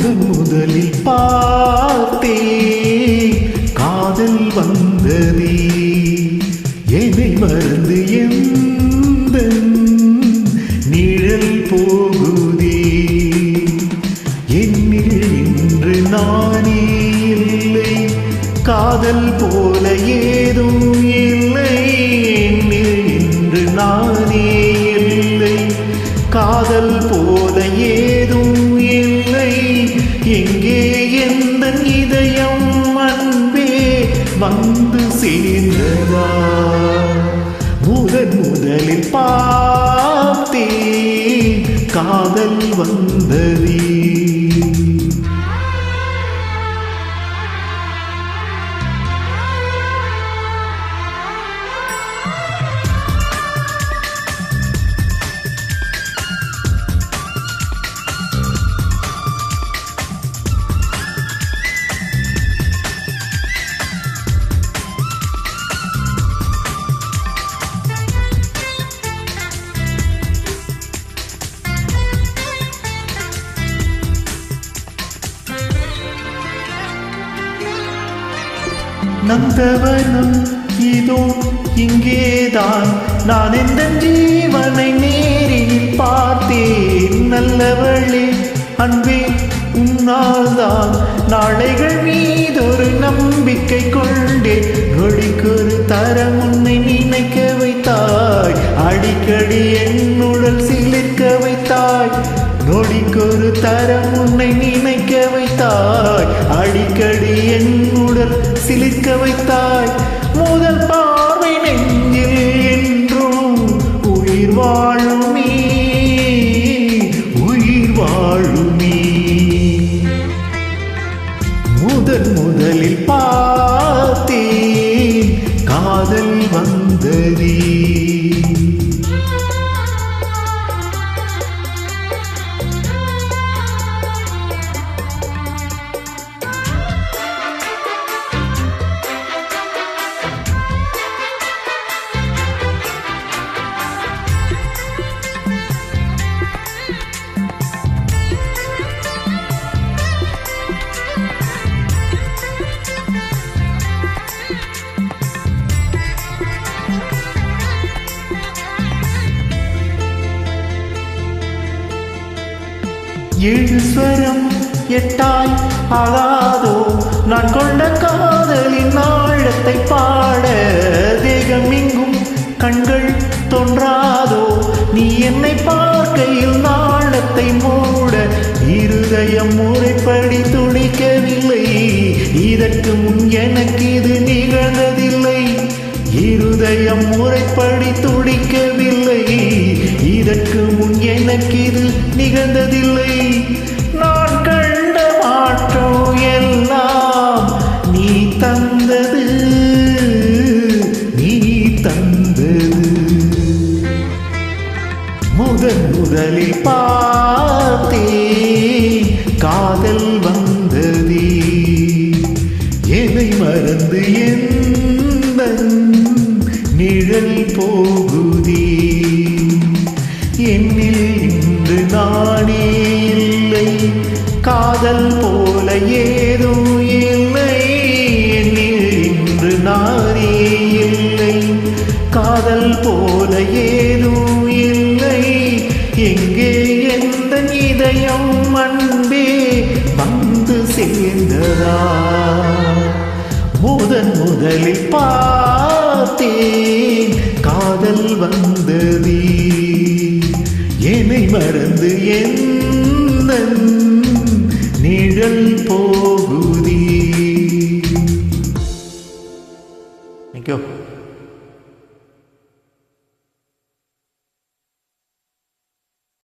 முதலில் பார்த்தே காதல் வந்ததே என்னை மறந்து எந்த நிழல் போகுதே என்னில் இன்று நானே இல்லை காதல் போல ஏதும் இல்லை என்னில் இன்று நானே இல்லை காதல் போல ஏதும் இல்லை எங்கே எந்த இதயம் அன்பே வந்து சேர்ந்ததா முதலில் பார்த்தே காதல் வந்ததே நந்தவனம் இதோ இங்கேதான் நான் எந்த ஜீவனை நேரில் பார்த்தேன் நல்லவளே அன்பே உன்னால்தான் நாளைகள் மீதொரு நம்பிக்கை கொண்டேன் நொடிக்கொரு தரம் உன்னை நினைக்க வைத்தாய் அடிக்கடி என்னுடல் சிலிர்க்க வைத்தாய் நொடிக்கொரு தரம் உன்னை நினைக்க வைத்தாய் அடிக்கடி என்னுடல் சிலிர்க்க வைத்தாய் முதல் பார்வை நெஞ்சில் என்றும் உயிர் வாழுமே உயிர் வாழுமே முதலில் பார்த்தேன் காதல் வந்ததே ஏழு ஸ்வரம் எட்டாய் ஆகாதோ நான் கொண்ட காதலின் ஆழத்தை பாட தேகம் எங்கும் கண்கள் தோன்றாதோ நீ என்னை பார்க்கையில் நாளத்தை மூட இருதயம் முறைப்படி துடிக்கவில்லை இதற்கு முன் எனக்கு இது நிகழ்ந்ததில்லை இருதயம் முறைப்படி துடிக்கவில்லை இதற்கு முன் எனக்கு இது நிகழ்ந்ததில்லை நான் கண்ட மாற்றம் எல்லாம் நீ தந்தது முதலில் பார்த்தே காதல் வந்ததே என்னை மறந்து எந்த நிழல் போகுதே என்னில் இன்று நானே இல்லை காதல் போல ஏதும் இல்லை என்னில் இன்று நானே இல்லை காதல் போல ஏதும் இல்லை எங்கே எந்த இதயம் அன்பே வந்து சேர்ந்ததா முதலில் பார்த்தேன் காதல் வந்ததே என்னை மறந்து எந்த நிழல் போகுதே. Thank you.